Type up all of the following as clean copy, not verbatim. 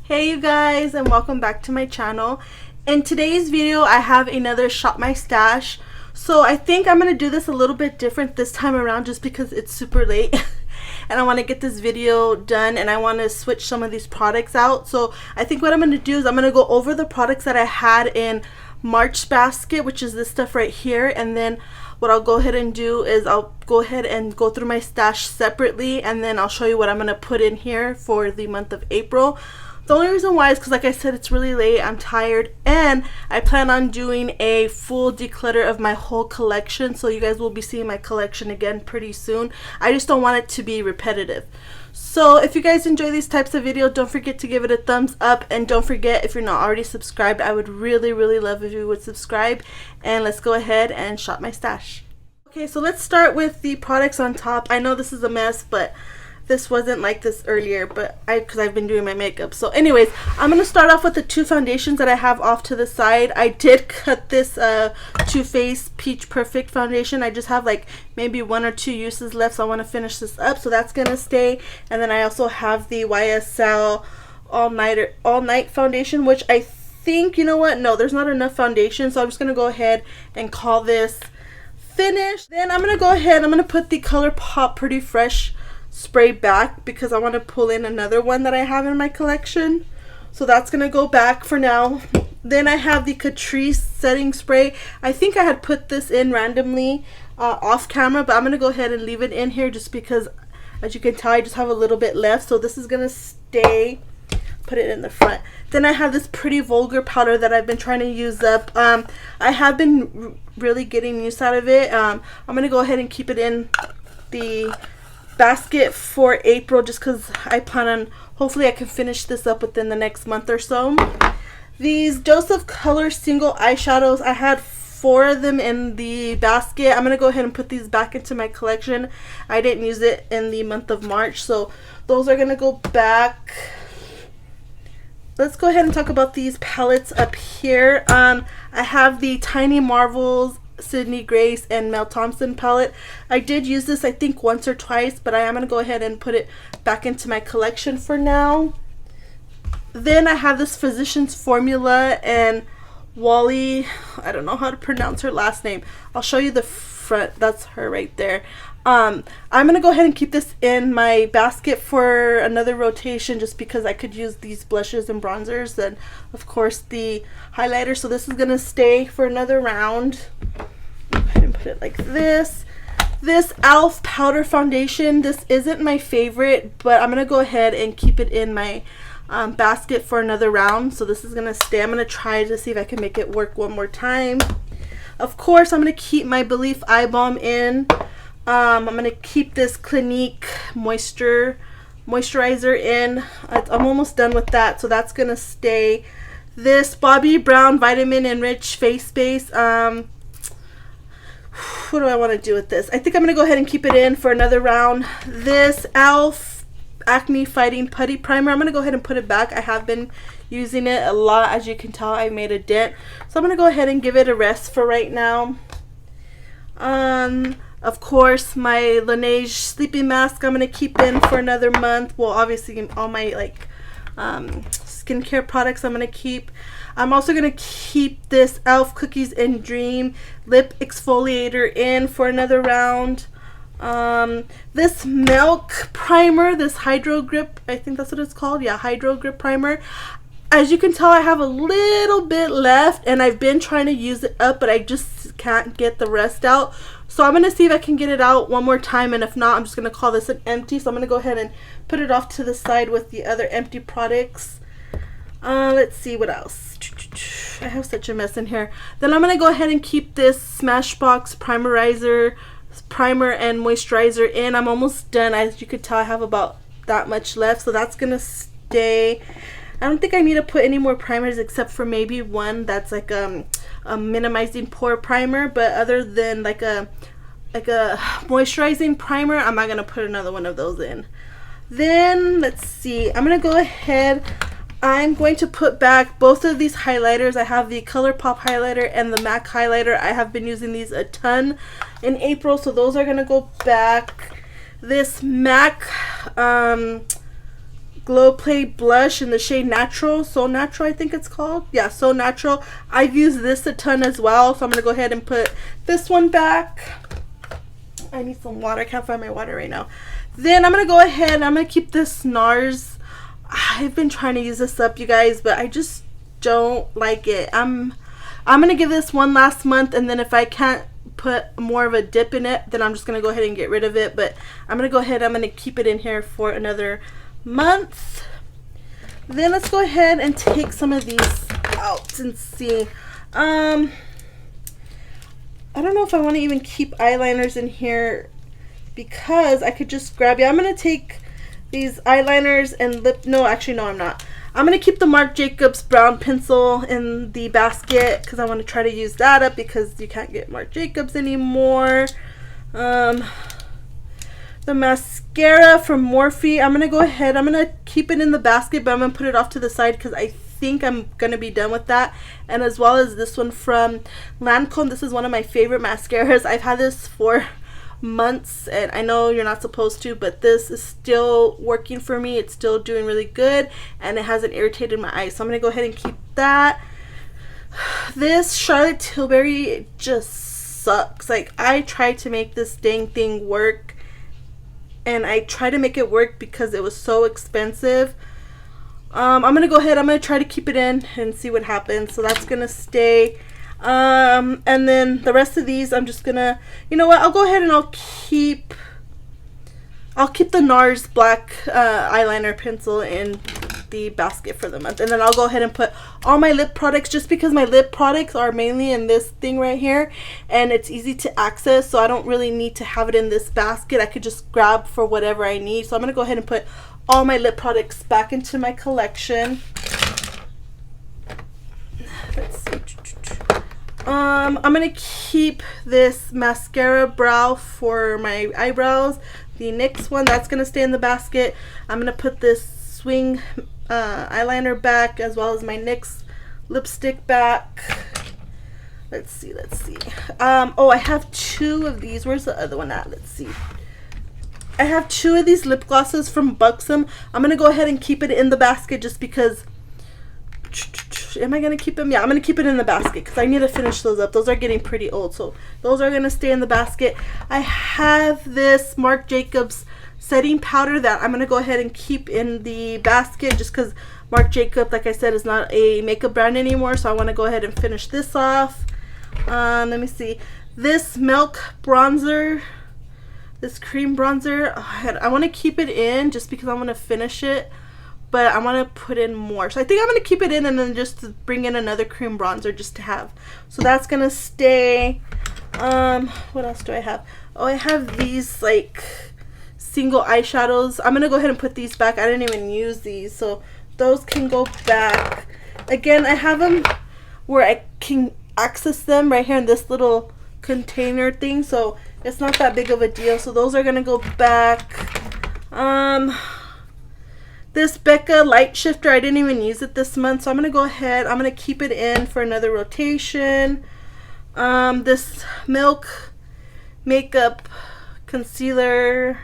Hey you guys, and welcome back to my channel. In today's video I have another shop my stash. So I think I'm gonna do this a little bit different this time around just because it's super late and I want to get this video done and I want to switch some of these products out. So I think what I'm gonna do is I'm gonna go over the products that I had in March basket, which is this stuff right here, and then what I'll go ahead and do is I'll go ahead and go through my stash separately, and then I'll show you what I'm gonna put in here for the month of April. The only reason why is because, like I said, it's really late, I'm tired, and I plan on doing a full declutter of my whole collection, so you guys will be seeing my collection again pretty soon. I just don't want it to be repetitive. So if you guys enjoy these types of videos, don't forget to give it a thumbs up, and don't forget, if you're not already subscribed, I would really love if you would subscribe. And let's go ahead and shop my stash. Okay, so let's start with the products on top. I know this is a mess, but this wasn't like this earlier, but because I've been doing my makeup. So anyways, I'm going to start off with the two foundations that I have off to the side. I did cut this Too Faced Peach Perfect foundation. I just have like maybe 1 or 2 uses left, so I want to finish this up, so that's going to stay. And then I also have the YSL All Night foundation, which I think, you know what, no, there's not enough foundation, so I'm just going to go ahead and call this finished. Then I'm going to go ahead, I'm going to put the Colourpop Pretty Fresh spray back because I want to pull in another one that I have in my collection, so that's gonna go back for now. Then I have the Catrice setting spray. I think I had put this in randomly off camera, but I'm gonna go ahead and leave it in here just because, as you can tell, I just have a little bit left, so this is gonna stay. Put it in the front. Then I have this Pretty Vulgar powder that I've been trying to use up. I have been really getting use out of it. I'm gonna go ahead and keep it in the basket for April just because I plan on, hopefully I can finish this up within the next month or so. These Dose of Color single eyeshadows, I had 4 of them in the basket. I'm gonna go ahead and put these back into my collection. I didn't use it in the month of March, so those are gonna go back. Let's go ahead and talk about these palettes up here. I have the Tiny Marvels Sydney Grace and Mel Thompson palette. I did use this I think once or twice, but I am going to go ahead and put it back into my collection for now. Then I have this Physicians Formula and Wally, I don't know how to pronounce her last name. I'll show you the front, that's her right there. I'm going to go ahead and keep this in my basket for another rotation just because I could use these blushes and bronzers and of course the highlighter, so this is going to stay for another round. Go ahead and put it like this. This e.l.f. powder foundation, this isn't my favorite, but I'm going to go ahead and keep it in my basket for another round, so this is going to stay. I'm going to try to see if I can make it work one more time. Of course, I'm going to keep my Belief Eye Balm in. I'm going to keep this Clinique moisturizer in. I'm almost done with that, so that's going to stay. This Bobbi Brown Vitamin Enriched Face Base. What do I want to do with this? I think I'm going to go ahead and keep it in for another round. This e.l.f. Acne Fighting Putty Primer. I'm going to go ahead and put it back. I have been using it a lot. As you can tell, I made a dent. So I'm going to go ahead and give it a rest for right now. Of course, my Laneige sleeping mask I'm going to keep in for another month. Well, obviously all my like skincare products I'm going to keep. I'm also going to keep this e.l.f. Cookies and Dream lip exfoliator in for another round. This Milk primer, this Hydro Grip, I think that's what it's called. Yeah, Hydro Grip primer. As you can tell, I have a little bit left and I've been trying to use it up, but I just can't get the rest out. So I'm going to see if I can get it out one more time, and if not, I'm just going to call this an empty. So I'm going to go ahead and put it off to the side with the other empty products. Let's see what else. I have such a mess in here. Then I'm going to go ahead and keep this Smashbox primer and moisturizer in. I'm almost done. As you could tell, I have about that much left, so that's going to stay. I don't think I need to put any more primers except for maybe one that's like a minimizing pore primer, but other than like a moisturizing primer, I'm not going to put another one of those in. Then let's see, I'm going to go ahead, I'm going to put back both of these highlighters. I have the Colourpop highlighter and the MAC highlighter. I have been using these a ton in April, so those are going to go back. This MAC Glow Play blush in the shade Natural. So Natural, I think it's called. Yeah, So Natural. I've used this a ton as well, so I'm going to go ahead and put this one back. I need some water. I can't find my water right now. Then I'm going to go ahead and I'm going to keep this NARS. I've been trying to use this up, you guys, but I just don't like it. I'm going to give this one last month, and then if I can't put more of a dip in it, then I'm just going to go ahead and get rid of it. But I'm going to go ahead, I'm going to keep it in here for another month. Then let's go ahead and take some of these out and see. I don't know if I want to even keep eyeliners in here, because I could just grab, yeah, I'm going to take these eyeliners and no, actually no, I'm not. I'm going to keep the Marc Jacobs brown pencil in the basket because I want to try to use that up, because you can't get Marc Jacobs anymore. The mascara from Morphe, I'm going to go ahead, I'm going to keep it in the basket, but I'm going to put it off to the side because I think I'm going to be done with that. And as well as this one from Lancome. This is one of my favorite mascaras. I've had this for months, and I know you're not supposed to, but this is still working for me. It's still doing really good, and it hasn't irritated my eyes, so I'm going to go ahead and keep that. This Charlotte Tilbury just sucks. Like, I tried to make this dang thing work, and I tried to make it work because it was so expensive. I'm going to go ahead, I'm going to try to keep it in and see what happens. So that's going to stay. And then the rest of these, I'm just gonna, you know what, I'll go ahead and I'll keep the NARS black eyeliner pencil in the basket for the month. And then I'll go ahead and put all my lip products, just because my lip products are mainly in this thing right here, and it's easy to access, so I don't really need to have it in this basket. I could just grab for whatever I need. So I'm gonna go ahead and put all my lip products back into my collection. Let's see. I'm gonna keep this mascara brow for my eyebrows, the NYX one, that's gonna stay in the basket. I'm gonna put this Swing eyeliner back, as well as my NYX lipstick back. Let's see. Oh, I have two of these. Where's the other one at? Let's see. I have two of these lip glosses from Buxom. I'm gonna go ahead and keep it in the basket, just because. Am I gonna keep them? Yeah, I'm gonna keep it in the basket because I need to finish those up. Those are getting pretty old, so those are gonna stay in the basket. I have this Marc Jacobs setting powder that I'm gonna go ahead and keep in the basket, just because Marc Jacobs, like I said, is not a makeup brand anymore, so I want to go ahead and finish this off. Let me see. This Milk bronzer, this cream bronzer, I want to keep it in just because I want to finish it, but I want to put in more. So I think I'm going to keep it in and then just bring in another cream bronzer just to have. So that's going to stay. What else do I have? Oh, I have these like single eyeshadows. I'm going to go ahead and put these back. I didn't even use these, so those can go back. Again, I have them where I can access them right here in this little container thing, so it's not that big of a deal. So those are going to go back. This Becca light shifter, I didn't even use it this month, so I'm going to go ahead, I'm going to keep it in for another rotation. This Milk makeup concealer,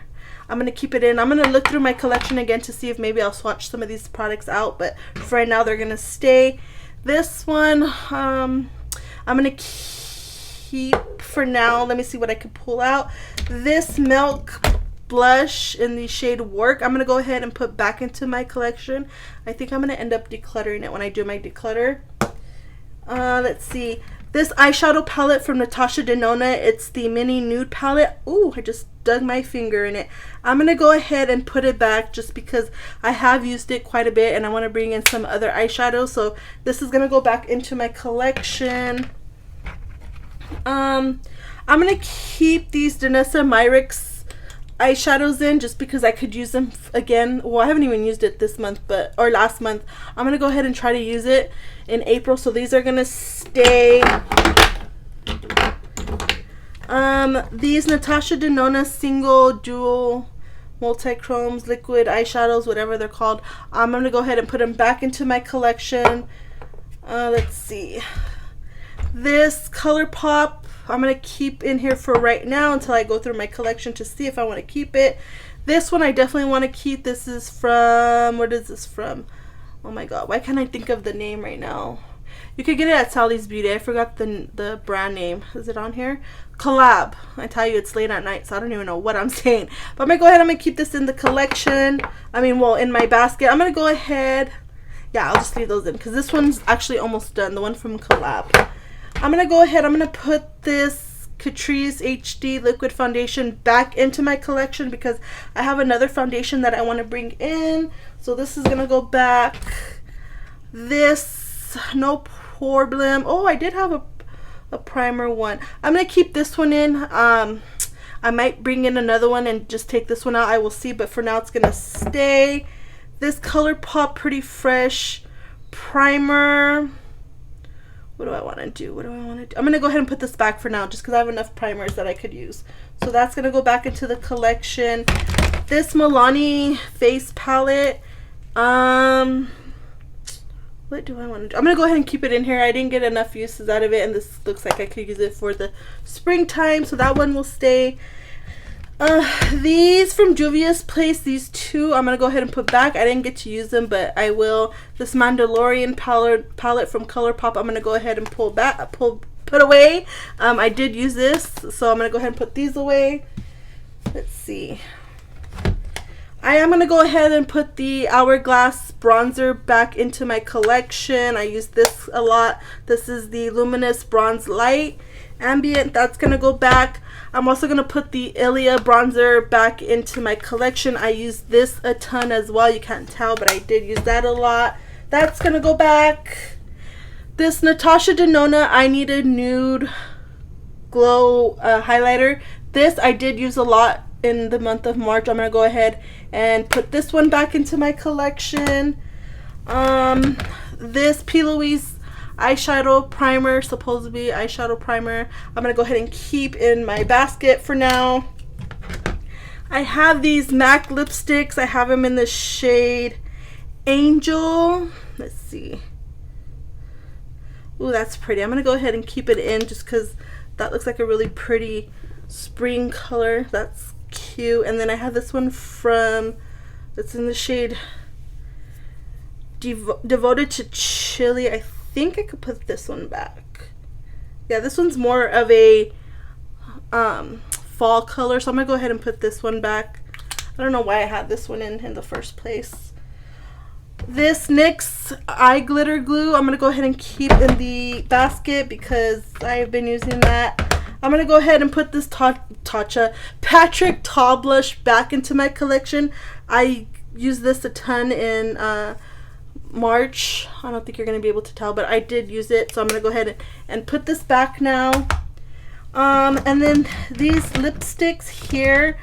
I'm going to keep it in. I'm going to look through my collection again to see if maybe I'll swatch some of these products out, but for right now they're going to stay. This one, I'm going to keep for now. Let me see what I could pull out. This Milk blush in the shade Work, I'm going to go ahead and put back into my collection. I think I'm going to end up decluttering it when I do my declutter. Let's see. This eyeshadow palette from Natasha Denona, it's the mini nude palette. Ooh, I just dug my finger in it. I'm going to go ahead and put it back just because I have used it quite a bit and I want to bring in some other eyeshadows. So this is going to go back into my collection. I'm going to keep these Danessa Myricks eyeshadows in just because I could use them again. Well, I haven't even used it this month, or last month. I'm gonna go ahead and try to use it in April, so these are gonna stay. These Natasha Denona single dual multi-chromes liquid eyeshadows, whatever they're called, I'm gonna go ahead and put them back into my collection. Let's see. This Colourpop, I'm going to keep in here for right now until I go through my collection to see if I want to keep it. This one I definitely want to keep. This is from, what is this from? Oh my god, why can't I think of the name right now? You could get it at Sally's Beauty. I forgot the brand name. Is it on here? Collab. I tell you, it's late at night, so I don't even know what I'm saying. But I'm going to go ahead. I'm going to keep this in the collection. I mean, well, in my basket. I'm going to go ahead. Yeah, I'll just leave those in because this one's actually almost done. The one from Collab. I'm going to go ahead. I'm going to put this Catrice HD Liquid Foundation back into my collection because I have another foundation that I want to bring in. So this is going to go back. This, no problem. Oh, I did have a primer one. I'm going to keep this one in. I might bring in another one and just take this one out. I will see, but for now it's going to stay. This Colourpop Pretty Fresh primer. What do I want to do? What do I want to do? I'm going to go ahead and put this back for now just because I have enough primers that I could use. So that's going to go back into the collection. This Milani face palette. What do I want to do? I'm going to go ahead and keep it in here. I didn't get enough uses out of it, and this looks like I could use it for the springtime, so that one will stay. These from Juvia's Place, these two, I'm going to go ahead and put back. I didn't get to use them, but I will. This Mandalorian palette from Colourpop, I'm going to go ahead and put away. I did use this, so I'm going to go ahead and put these away. Let's see. I am going to go ahead and put the Hourglass bronzer back into my collection. I use this a lot. This is the Luminous Bronze Light Ambient. That's going to go back. I'm also going to put the Ilia bronzer back into my collection. I use this a ton as well. You can't tell, but I did use that a lot. That's going to go back. This Natasha Denona I Need a Nude Glow highlighter. This I did use a lot in the month of March. I'm going to go ahead and put this one back into my collection. This P. Louise eyeshadow primer, supposedly eyeshadow primer, I'm going to go ahead and keep in my basket for now. I have these MAC lipsticks. I have them in the shade Angel. Let's see. Ooh, that's pretty. I'm going to go ahead and keep it in just because that looks like a really pretty spring color. That's cute. And then I have this one from, it's in the shade Devoted to Chili. I think I could put this one back. Yeah, this one's more of a fall color, so I'm gonna go ahead and put this one back. I don't know why I had this one in the first place. This NYX eye glitter glue, I'm gonna go ahead and keep in the basket because I've been using that. I'm going to go ahead and put this Tatcha Patrick Tall Blush back into my collection. I used this a ton in March. I don't think you're going to be able to tell, but I did use it. So I'm going to go ahead and put this back now. And then these lipsticks here,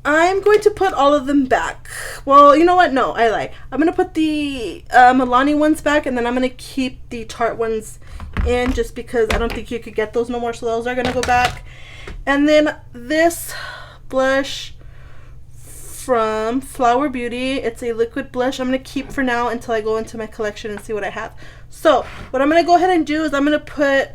I'm going to put all of them back. Well, you know what? No, I lie. I'm going to put the Milani ones back, and then I'm going to keep the Tarte ones in just because I don't think you could get those no more, so those are going to go back. And then this blush from Flower Beauty, it's a liquid blush. I'm going to keep for now until I go into my collection and see what I have. So what I'm going to go ahead and do is I'm going to put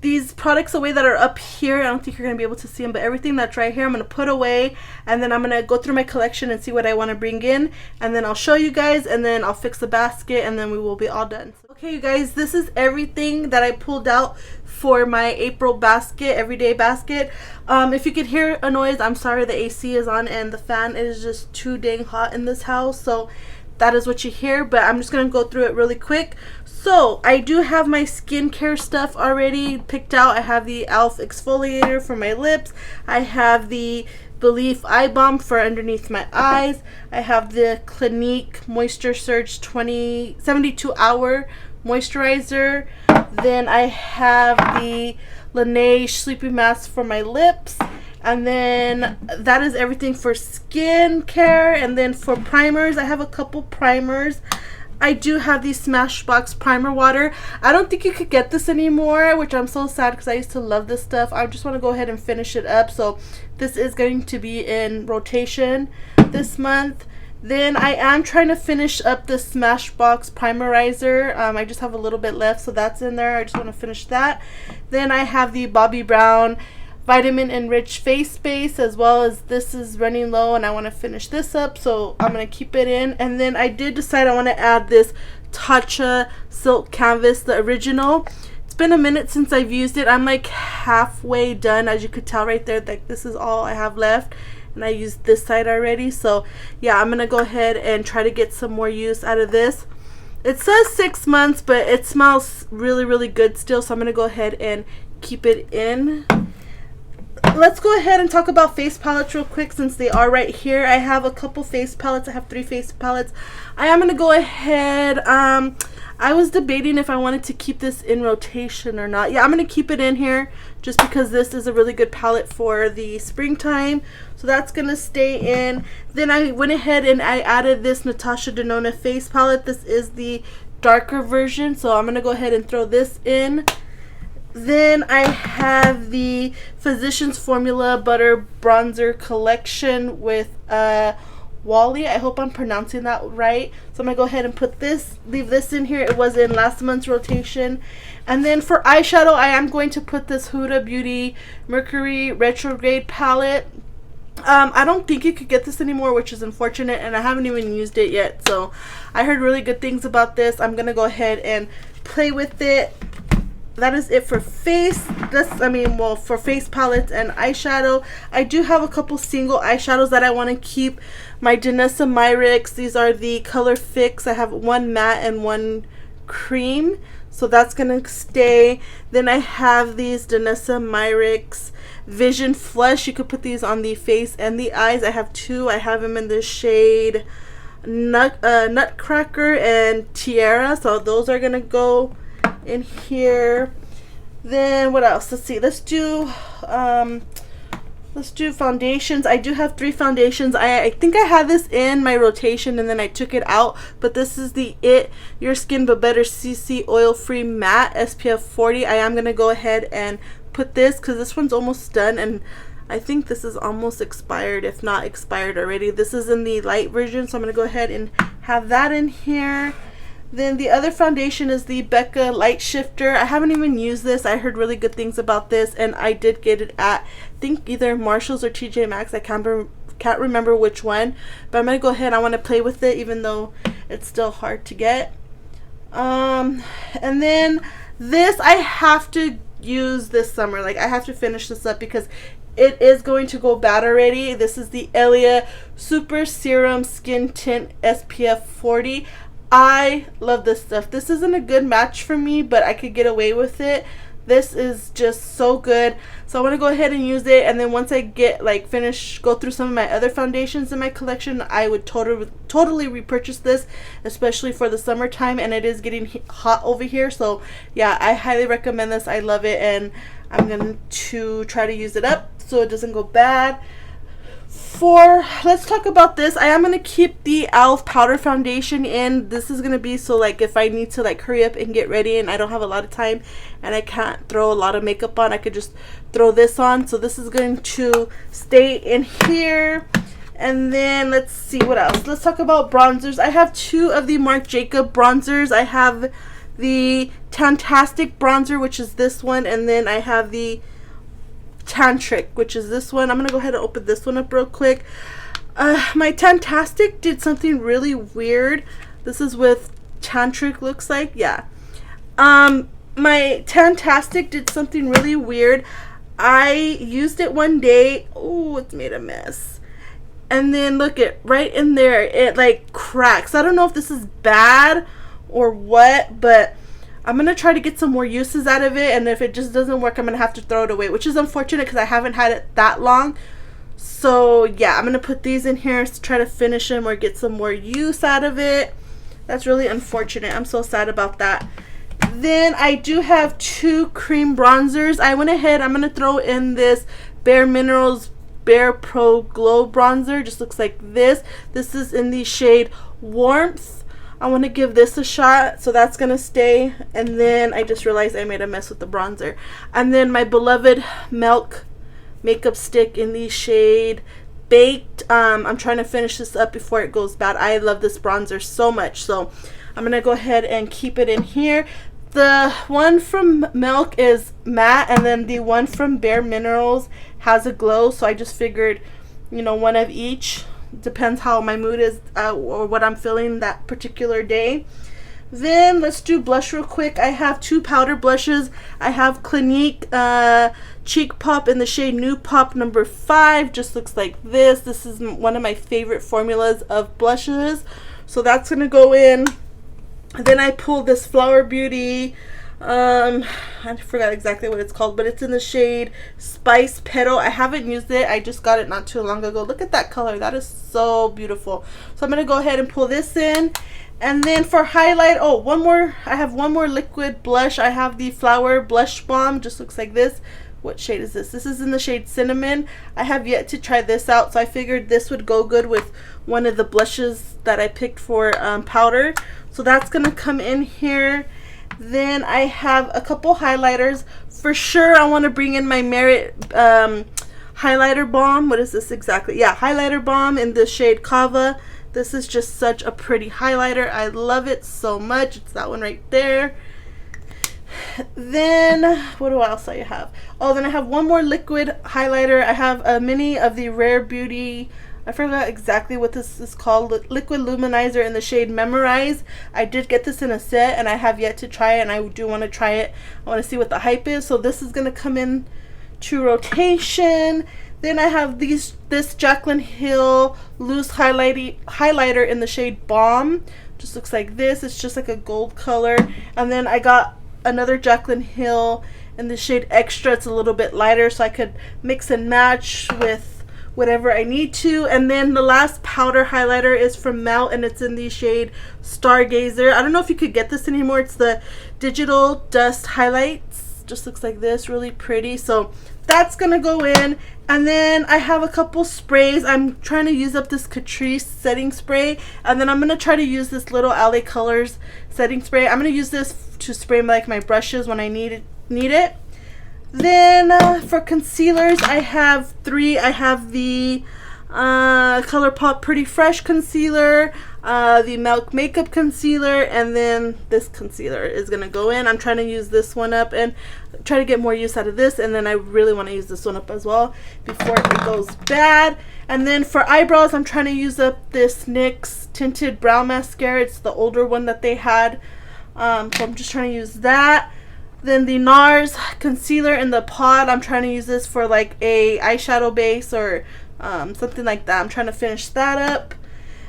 these products away that are up here. I don't think you're going to be able to see them, but everything that's right here I'm going to put away, and then I'm going to go through my collection and see what I want to bring in, and then I'll show you guys, and then I'll fix the basket, and then we will be all done. Okay, you guys, this is everything that I pulled out for my April basket, everyday basket. If you could hear a noise, I'm sorry, the AC is on and the fan is just too dang hot in this house, so that is what you hear, but I'm just going to go through it really quick. So I do have my skincare stuff already picked out. I have the e.l.f. exfoliator for my lips. I have the Belief Eye Balm for underneath my eyes. I have the Clinique Moisture Surge 72-hour moisturizer. Then I have the Laneige Sleepy Mask for my lips. And then that is everything for skincare. And then for primers, I have a couple primers. I do have the Smashbox primer water. I don't think you could get this anymore, which I'm so sad because I used to love this stuff. I just want to go ahead and finish it up. So this is going to be in rotation this month. Then I am trying to finish up the Smashbox primerizer. I just have a little bit left, so that's in there. I just want to finish that. Then I have the Bobbi Brown vitamin enriched face base, as well as this is running low and I want to finish this up, so I'm going to keep it in. And then I did decide I want to add this Tatcha silk canvas, the original. It's been a minute since I've used it. I'm like halfway done, as you could tell right there. Like, this is all I have left, and I used this side already. So yeah, I'm gonna go ahead and try to get some more use out of this. It says 6 months, but it smells really, really good still, so I'm gonna go ahead and keep it in. Let's go ahead and talk about face palettes real quick, since they are right here. I have a couple face palettes. I have 3 face palettes. I am gonna go ahead, I was debating if I wanted to keep this in rotation or not. Yeah, I'm going to keep it in here just because this is a really good palette for the springtime. So that's going to stay in. Then I went ahead and I added this Natasha Denona face palette. This is the darker version. So I'm going to go ahead and throw this in. Then I have the Physicians Formula Butter Bronzer Collection with Wally. I hope I'm pronouncing that right. So I'm going to go ahead and put this, leave this in here. It was in last month's rotation. And then for eyeshadow, I am going to put this Huda Beauty Mercury Retrograde palette. I don't think you could get this anymore, which is unfortunate, and I haven't even used it yet. So I heard really good things about this. I'm going to go ahead and play with it. That is it for face. For face palettes and eyeshadow. I do have a couple single eyeshadows that I want to keep. My Denona Myricks. These are the Color Fix. I have one matte and one cream, so that's gonna stay. Then I have these Denona Myricks Vision Flush. You could put these on the face and the eyes. I have 2. I have them in the shade Nutcracker and Tiara, so those are gonna go in here. Then what else? Let's see. Let's do foundations. I do have 3 foundations. I think I had this in my rotation and then I took it out, but this is the Your Skin But Better CC Oil Free Matte SPF 40. I am gonna go ahead and put this because this one's almost done, and I think this is almost expired, if not expired already. This is in the light version, so I'm gonna go ahead and have that in here. Then the other foundation is the Becca Light Shifter. I haven't even used this. I heard really good things about this, and I did get it at, I think, either Marshall's or TJ Maxx. I can't remember which one, but I'm going to go ahead. I want to play with it, even though it's still hard to get. And then this, I have to use this summer. Like, I have to finish this up because it is going to go bad already. This is the Elia Super Serum Skin Tint SPF 40. I love this stuff. This isn't a good match for me, but I could get away with it. This is just so good. So I want to go ahead and use it, and then once I get go through some of my other foundations in my collection, I would totally repurchase this, especially for the summertime, and it is getting hot over here. So yeah, I highly recommend this. I love it, and I'm going to try to use it up so it doesn't go bad. Let's talk about this. I am going to keep the e.l.f. powder foundation in. This is going to be so if I need to hurry up and get ready and I don't have a lot of time and I can't throw a lot of makeup on, I could just throw this on. So this is going to stay in here. And then let's see what else. Let's talk about bronzers. I have 2 of the Marc Jacob bronzers. I have the Tantastic bronzer, which is this one, and then I have the Tantric, which is this one. I'm gonna go ahead and open this one up real quick. My Tantastic did something really weird. This is with Tantric, looks like. Yeah. My Tantastic did something really weird. I used it one day. Oh, it's made a mess. And then look at right in there, it cracks. I don't know if this is bad or what, but I'm going to try to get some more uses out of it, and if it just doesn't work, I'm going to have to throw it away, which is unfortunate because I haven't had it that long. So yeah, I'm going to put these in here to try to finish them or get some more use out of it. That's really unfortunate. I'm so sad about that. Then I do have 2 cream bronzers. I went ahead, I'm going to throw in this Bareminerals Bare Pro Glow bronzer. Just looks like this. This is in the shade Warmth. I want to give this a shot, so that's going to stay. And then I just realized I made a mess with the bronzer. And then my beloved Milk makeup stick in the shade Baked. I'm trying to finish this up before it goes bad. I love this bronzer so much, so I'm going to go ahead and keep it in here. The one from Milk is matte, and then the one from Bareminerals has a glow. So I just figured, you know, one of each. Depends how my mood is or what I'm feeling that particular day. Then let's do blush real quick. I have two powder blushes. I have Clinique Cheek Pop in the shade Nude Pop number 5. Just looks like this. This is one of my favorite formulas of blushes. So that's going to go in. Then I pulled this Flower Beauty. I forgot exactly what it's called, but it's in the shade Spice Petal. I haven't used it. I just got it not too long ago. Look at that color. That is so beautiful. So I'm going to go ahead and pull this in. And then for highlight, I have one more liquid blush. I have the Flower Blush Balm. Just looks like this. What shade is this? This is in the shade Cinnamon. I have yet to try this out, so I figured this would go good with one of the blushes that I picked for powder. So that's going to come in here. Then I have a couple highlighters. For sure, I want to bring in my Merit highlighter balm. What is this exactly? Yeah, highlighter balm in the shade Kava. This is just such a pretty highlighter. I love it so much. It's that one right there. Then, what else do I have? Oh, then I have one more liquid highlighter. I have a mini of the Rare Beauty. I forgot exactly what this is called. Liquid Luminizer in the shade Memorize. I did get this in a set, and I have yet to try it, and I do want to try it. I want to see what the hype is. So this is going to come in to rotation. Then I have this Jaclyn Hill loose highlighter in the shade Balm. Just looks like this. It's just like a gold color. And then I got another Jaclyn Hill in the shade Extra. It's a little bit lighter, so I could mix and match with whatever I need to. And then the last powder highlighter is from Melt, and it's in the shade Stargazer. I don't know if you could get this anymore. It's the Digital Dust Highlights. Just looks like this, really pretty. So that's gonna go in. And then I have a couple sprays. I'm trying to use up this Catrice setting spray, and then I'm gonna try to use this little LA Colors setting spray. I'm gonna use this to spray like my brushes when I need it. Then for concealers, I have 3. I have the Colourpop Pretty Fresh concealer, the Milk Makeup concealer, and then this concealer is gonna go in. I'm trying to use this one up and try to get more use out of this, and then I really want to use this one up as well before it goes bad. And then for eyebrows, I'm trying to use up this NYX Tinted Brow Mascara. It's the older one that they had, so I'm just trying to use that. Then the NARS concealer in the pod, I'm trying to use this for like a eyeshadow base or something like that. I'm trying to finish that up.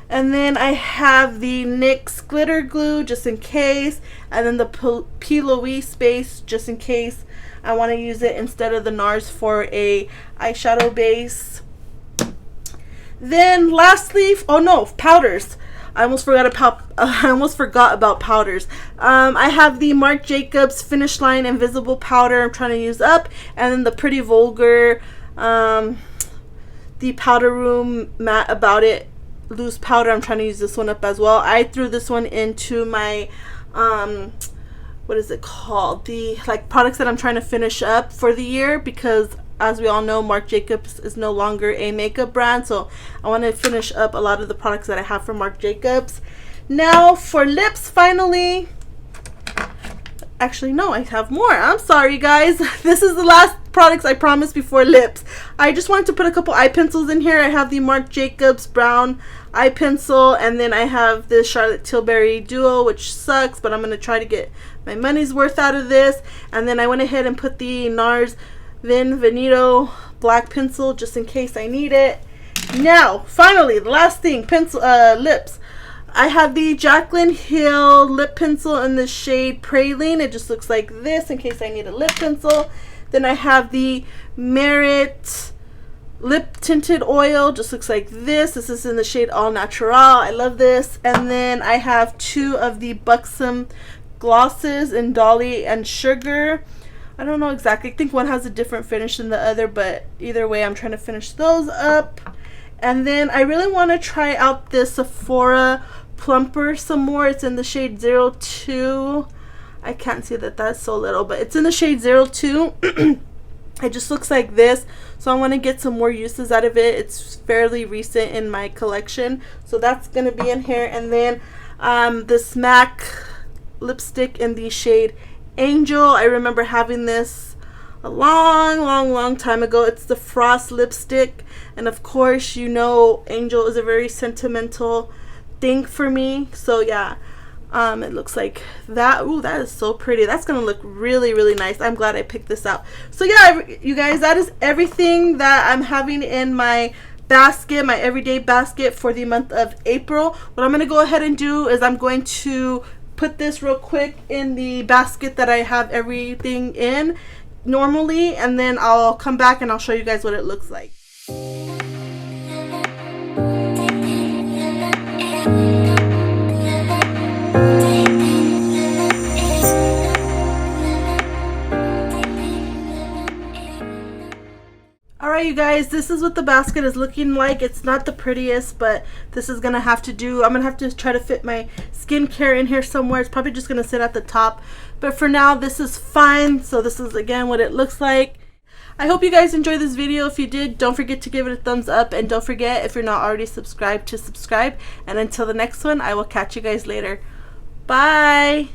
And then I have the NYX glitter glue just in case, and then the P. Louise base just in case I want to use it instead of the NARS for a eyeshadow base. Then lastly, powders. I almost forgot about powders. I have the Marc Jacobs Finish Line Invisible Powder I'm trying to use up, and then the Pretty Vulgar the Powder Room Matte About It loose powder. I'm trying to use this one up as well. I threw this one into my what is it called, the products that I'm trying to finish up for the year, because as we all know, Marc Jacobs is no longer a makeup brand, so I want to finish up a lot of the products that I have from Marc Jacobs. Now for lips, finally. Actually, no, I have more. I'm sorry, guys. This is the last products I promised before lips. I just wanted to put a couple eye pencils in here. I have the Marc Jacobs Brown eye pencil, and then I have this Charlotte Tilbury Duo, which sucks, but I'm going to try to get my money's worth out of this. And then I went ahead and put the NARS Veneto black pencil just in case I need it. Now, finally, the last thing, lips. I have the Jaclyn Hill lip pencil in the shade Praline. It just looks like this in case I need a lip pencil. Then I have the Merit lip tinted oil. Just looks like this. This is in the shade All Natural. I love this. And then I have 2 of the Buxom glosses in Dolly and Sugar. I don't know exactly. I think one has a different finish than the other, but either way, I'm trying to finish those up. And then I really want to try out this Sephora Plumper some more. It's in the shade 02. I can't see that that's so little, but it's in the shade 02. It just looks like this, so I want to get some more uses out of it. It's fairly recent in my collection, so that's going to be in here. And then this MAC lipstick in the shade Angel. I remember having this a long time ago. It's the Frost lipstick, and of course, you know, Angel is a very sentimental thing for me. So yeah, it looks like that. Ooh, that is so pretty. That's gonna look really nice. I'm glad I picked this out. So yeah, you guys, that is everything that I'm having in my basket, my everyday basket for the month of April. What I'm gonna go ahead and do is I'm going to put this real quick in the basket that I have everything in normally, and then I'll come back and I'll show you guys what it looks like. Alright, you guys, this is what the basket is looking like. It's not the prettiest, but this is gonna have to do. I'm gonna have to try to fit my skincare in here somewhere. It's probably just gonna sit at the top, but for now this is fine. So this is again what it looks like. I hope you guys enjoyed this video. If you did, don't forget to give it a thumbs up, and don't forget, if you're not already subscribed, to subscribe. And until the next one, I will catch you guys later. Bye.